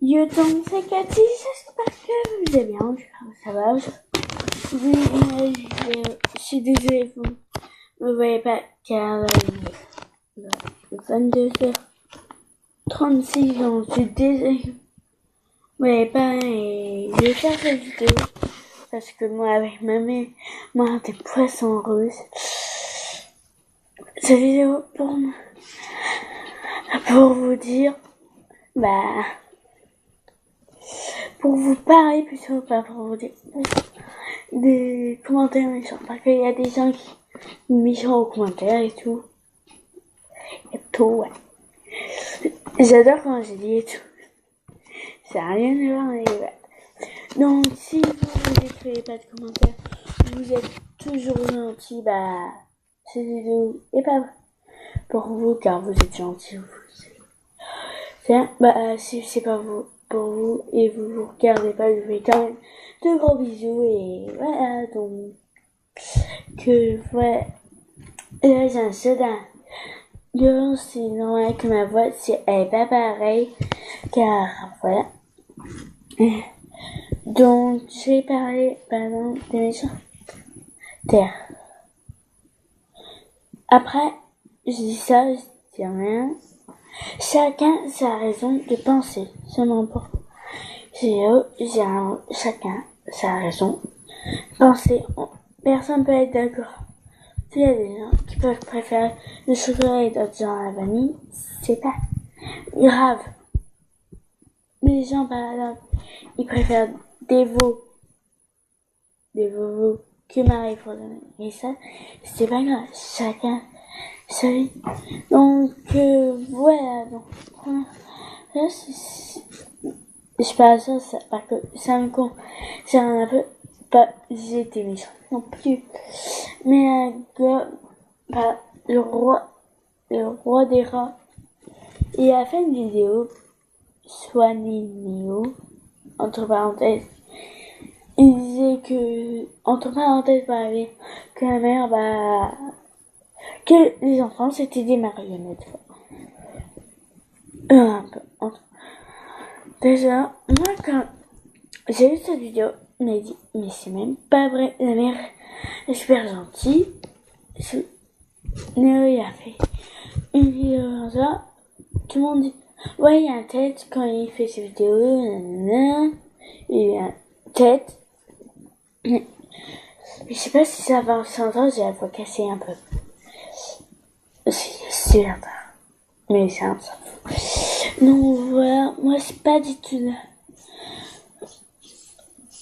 Donc c'est Cathy, j'espère que vous allez bien, ça va. Oui, je suis désolée, vous ne voyez pas car il est 22h36, donc je suis désolée. Vous voyez pas et je vais faire cette vidéo parce que moi avec ma mère, moi des poissons rouges. Cette vidéo pour vous dire, pour vous parler plutôt, pas pour vous dire des commentaires méchants, parce qu'il y a des gens qui méchants aux commentaires et tout. Et tout, ouais. J'adore quand j'ai dit et tout. Ça n'a rien à voir, mais ouais. Donc, si vous n'écrivez pas de commentaires, vous êtes toujours gentil, cette vidéo est pas pour vous, car vous êtes gentil. Si c'est pas vous, pour vous, et vous regardez pas, je vous fais quand même de gros bisous, et voilà, donc, là, j'ai un soda. C'est normal que ma voix, elle est pas pareille, car, voilà. Donc, je vais parler, par exemple, des méchants. Terre. Après, je dis ça, je dis rien. Chacun sa raison de penser, seulement pour. Chacun sa raison de penser. Personne peut être d'accord. Il y a des gens qui peuvent préférer le chocolat et d'autres gens la vanille, c'est pas grave. Les gens, par exemple, ils préfèrent des veaux que Marie-Frodon. Et ça, c'est pas grave. Chacun sa vie. Donc, voilà. Donc, là, je parle ça parce que ça me concerne un peu. Pas, j'ai été méchant non plus. Mais le roi des rats, il a fait une vidéo, Swanineo, entre parenthèses. Il disait que, entre parenthèses, que la mère, que les enfants c'était des marionnettes. Un peu. Déjà, moi quand j'ai vu cette vidéo, il m'a dit, mais c'est même pas vrai, la mère est super gentille. Néo, il a fait une vidéo comme ça, tout le monde dit, ouais, il y a une tête quand il fait ses vidéos, nanana, il y a une tête. Mais je sais pas si ça va s'entendre, j'ai la voix cassée un peu. C'est bien tard. Mais c'est un ça. Donc voilà, moi c'est pas du tout le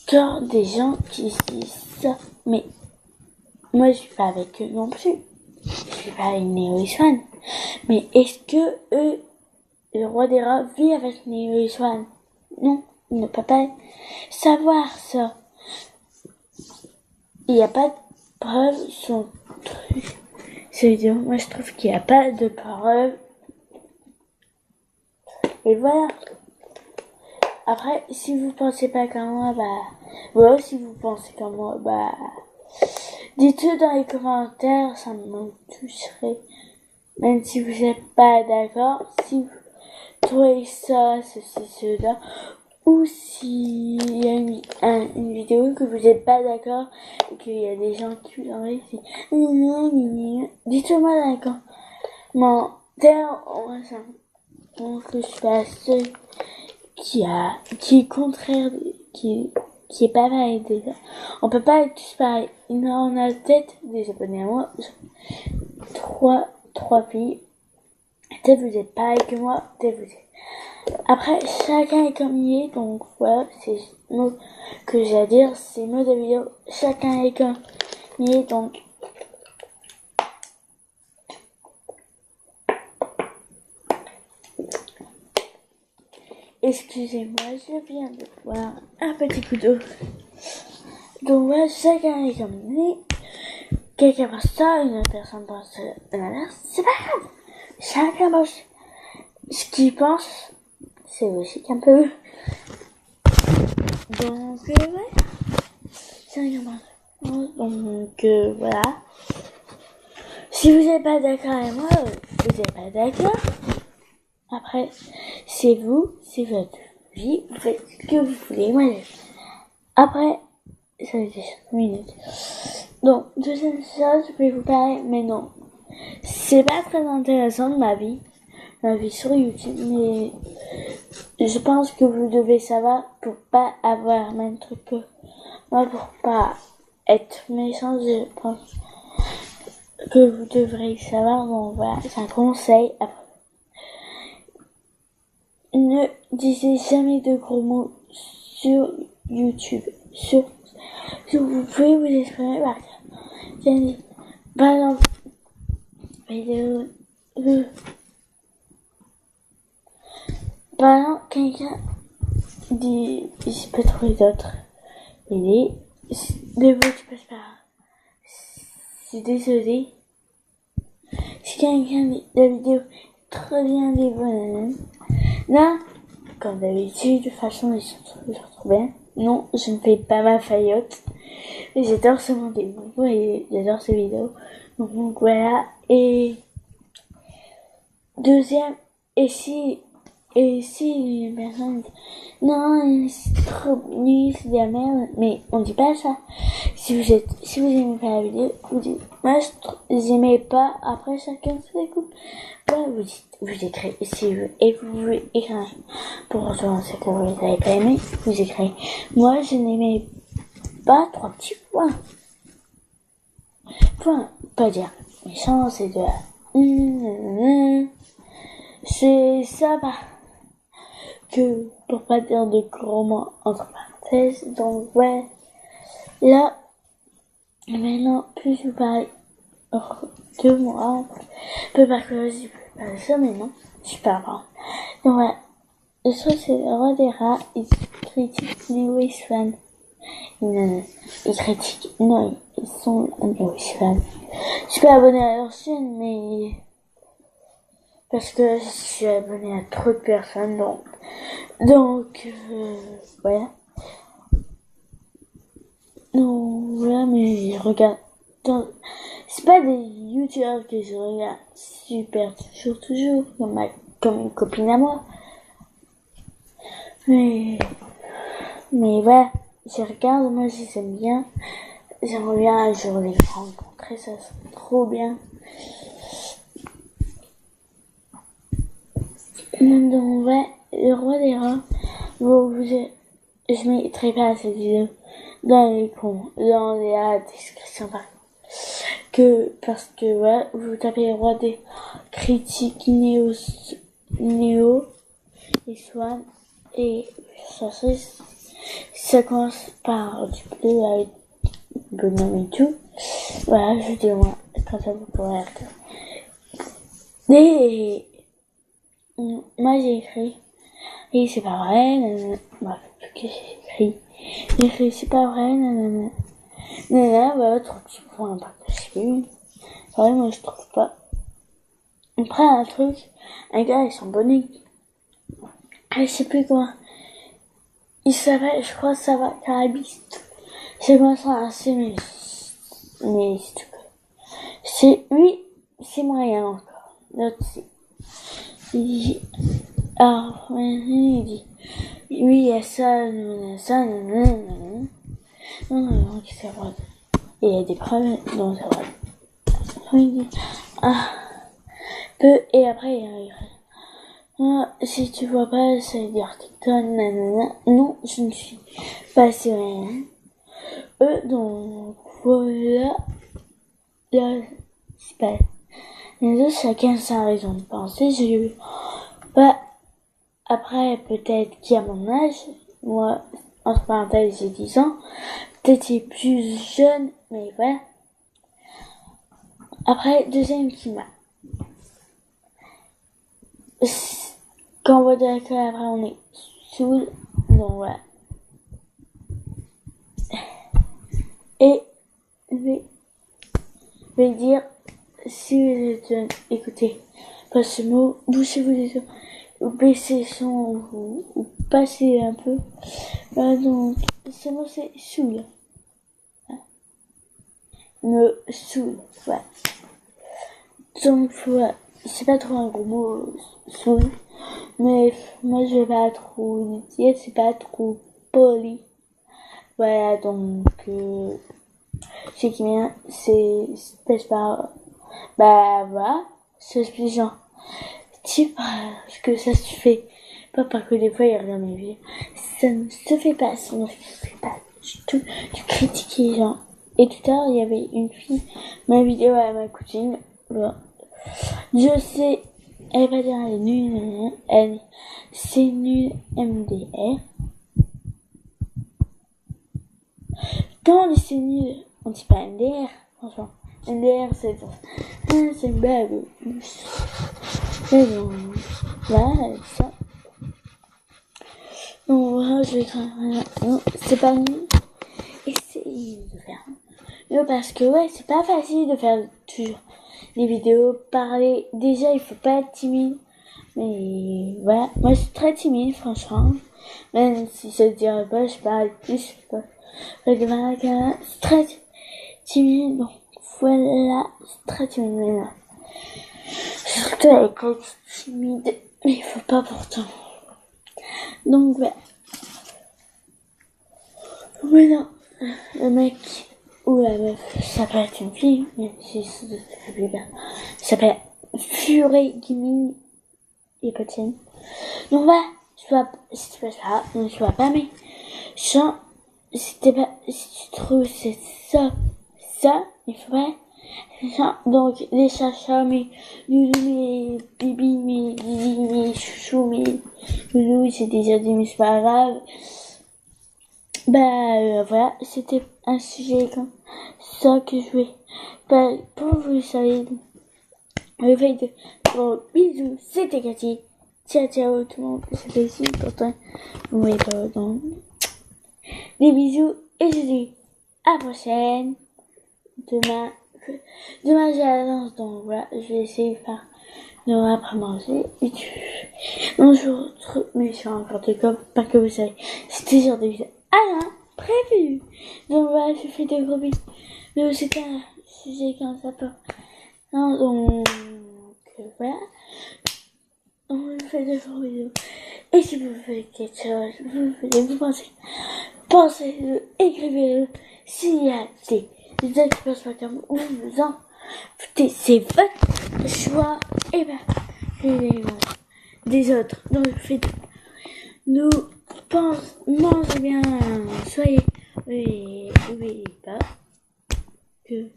tort des gens qui disent ça. Mais moi je suis pas avec eux non plus. Je suis pas avec Néo et Swan. Mais est-ce que eux, le roi des rats, vit avec Néo et Swan? Non, il ne peut pas savoir ça. Il n'y a pas de preuve sur le truc. C'est-à-dire, moi je trouve qu'il n'y a pas de preuve. Et voilà. Après, si vous pensez pas comme moi, voilà, si vous pensez comme moi, dites-le dans les commentaires, ça me toucherait. Même si vous n'êtes pas d'accord, si vous trouvez ça, ceci, cela, ou s'il y a une vidéo que vous n'êtes pas d'accord et qu'il y a des gens qui vous envoient, dites-le-moi dans les commentaires. Donc je suis pas seule qui est contraire, qui est pas pareil déjà. On peut pas être tous pareils. On a peut-être des abonnés à moi, trois filles. Peut-être vous êtes pareil que moi, peut-être vous êtes. Après, chacun est comme il est, donc voilà, c'est le mot que j'ai à dire, c'est le mot de vidéo. Chacun est comme il est, donc. Excusez-moi, je viens de boire un petit coup d'eau. Donc voilà, chacun est comme il est. Quelqu'un pense ça, une autre personne pense l'inverse. C'est pas grave. Chacun pense ce qu'il pense. C'est logique un peu. Donc voilà. Chacun pense. Donc voilà. Si vous n'êtes pas d'accord avec moi, vous n'êtes pas d'accord. Après, c'est vous, c'est votre vie, vous faites ce que vous voulez. Moi, après, ça fait déjà 5 minutes. Donc, deuxième chose, je vais vous parler, mais non. C'est pas très intéressant de ma vie sur YouTube, mais je pense que vous devez savoir pour pas avoir le même truc que moi, pour pas être méchant, je pense que vous devrez savoir. Donc voilà, c'est un conseil. Ne disez jamais de gros mots sur YouTube. Vous pouvez vous exprimer par exemple, par exemple, quelqu'un dit, je peux trouver d'autres idées. Des mots qui passent par. Je suis désolée. Si quelqu'un dit la vidéo très bien des bananes, là, comme d'habitude, de façon, je retrouve bien. Non, je ne fais pas ma faillotte. J'adore ce rendez-vous et j'adore ces vidéos. Donc voilà. Et deuxième, et si une personne dit non, c'est trop nul, c'est de la merde, mais on dit pas ça. Si vous aimez pas la vidéo, vous dites moi j'aimais pas, après chacun se découpe. Voilà, vous écrivez si vous voulez écrire pour recevoir ce que vous n'avez pas aimé, vous écrivez moi je n'aimais pas, 3 petits points. Pas dire méchant, c'est de c'est ça, que pour pas dire de gros mots entre parenthèses. Donc ouais, là maintenant plus je vous parle de moi, peu par curiosité, peu par ça, mais non, je suis pas grave. Donc voilà, le truc c'est le roi des rats, il critique Lewis Fan. Ils critiquent, non, ils sont Lewis Fan. Je suis pas abonné à leur chaîne, mais parce que je suis abonné à trop de personnes, donc voilà. Non, voilà, mais je regarde. C'est pas des youtubeurs que je regarde super toujours, comme une copine à moi. Mais voilà, je regarde, moi je les aime bien. J'aimerais bien un jour les rencontrer, ça serait trop bien. Donc ouais, le roi des rats, je mettrai pas cette vidéo dans la description parce que ouais, vous tapez roi des critiques Néo et Swan et ça commence par du bleu avec bonhomme et tout. Voilà, je dis moi, comme ça vous pourrez regarder. Et moi j'ai écrit et c'est pas vrai, bref, que j'ai écrit c'est pas vrai, nanana, voilà, 3 petits points partagés. C'est vrai, moi je trouve pas. Après un truc, un gars ils sont bonnets, je sais plus quoi, il s'appelle, je crois que ça va, carabiste. C'est quoi ça, un C, mais c'est, oui, c'est moyen encore. L'autre c'est, il dit, alors, il dit, oui, il y a ça, non, c'est vrai. Et il y a des preuves, non, c'est vrai. Il dit, peu, et après, il si tu vois pas, ça veut dire TikTok, nanana. Non, je ne suis pas syrienne. Donc, voilà. Là, c'est pas. Les autres, chacun sa raison de penser. J'ai pas. Après, peut-être qu'il y a mon âge. Moi, entre parenthèses, j'ai 10 ans. Peut-être qu'il est plus jeune, mais voilà. Après, deuxième qui m'a. Quand on va dire que après on est saoul, donc voilà. Et je vais dire, si vous êtes jeune, écoutez pas ce mot, bouchez-vous les yeux, ou baissez le son, ou passez un peu. Voilà, donc, ce mot c'est saoul. Me saoule, voilà. Donc voilà. c'est pas trop un gros mot, saoul, mais moi je vais pas trop le dire, c'est pas trop poli. Voilà, donc, ce qui vient, c'est pas, bah, voilà, c'est plus genre, tu parce que ça se fait, pas parce que des fois il y a rien à vivre, ça ne se fait pas, ça ne se fait pas du tout, tu critiques les gens. Et tout à l'heure, il y avait une fille, ma vidéo à ma cousine, voilà. Je sais, elle va dire elle est nulle, elle, c'est nul MDR. Quand on dit c'est nul, on dit pas MDR, franchement. MDR, c'est une blague. Mais bon, voilà, ça. Donc voilà, je vais non, c'est pas nul. Essayez de faire. Non, parce que ouais, c'est pas facile de faire toujours des vidéos, parler. Déjà, il faut pas être timide. Mais voilà, moi je suis très timide, franchement. Même si ça te dirait pas, je parle plus, je sais pas. C'est très timide, donc voilà, c'est très timide maintenant. Surtout avec être timide, mais il faut pas pourtant. Donc voilà. Maintenant, le mec ou la meuf, ça peut être une fille, même si c'est plus bien. Ça s'appelle Fury Gaming et pas tienne. Donc voilà, si tu passes pas, donc tu vois pas, mais genre, si tu trouves c'est ça, il faudrait, genre, donc, les chachas, mes loulous, mes bibi, mes didi, mes chouchous, mes loulous, j'ai déjà dit, mais c'est pas grave. Bah, voilà, c'était un sujet comme ça que je voulais, bah, pour vous savez, le fait de, bon, bisous, c'était Cathy. Ciao, ciao tout le monde, c'était ici, pourtant, vous voyez pas dans des bisous, et je dis à la prochaine. Demain j'ai la danse, donc voilà, je vais essayer de faire demain après manger, et bonjour, mais je suis encore de comme, pas que vous savez, c'était genre de vidéo prévu. Donc voilà, je fais des gros bisous. Mais c'était un sujet comme ça peut. Non, donc, voilà. On fait des gros bisous. Et si vous faites quelque chose, vous pensez-le, écrivez-le. S'il y a des gens qui pensent pas comme vous, vous en foutez, c'est votre choix. Et ben, des autres. Donc, faites, nous mangez bien, soyez, oui, pas, que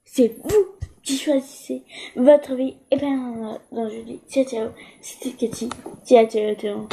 c'est vous qui choisissez votre vie. Et ben, dans je dis ciao, ciao, c'était Cathy, ciao, ciao, ciao.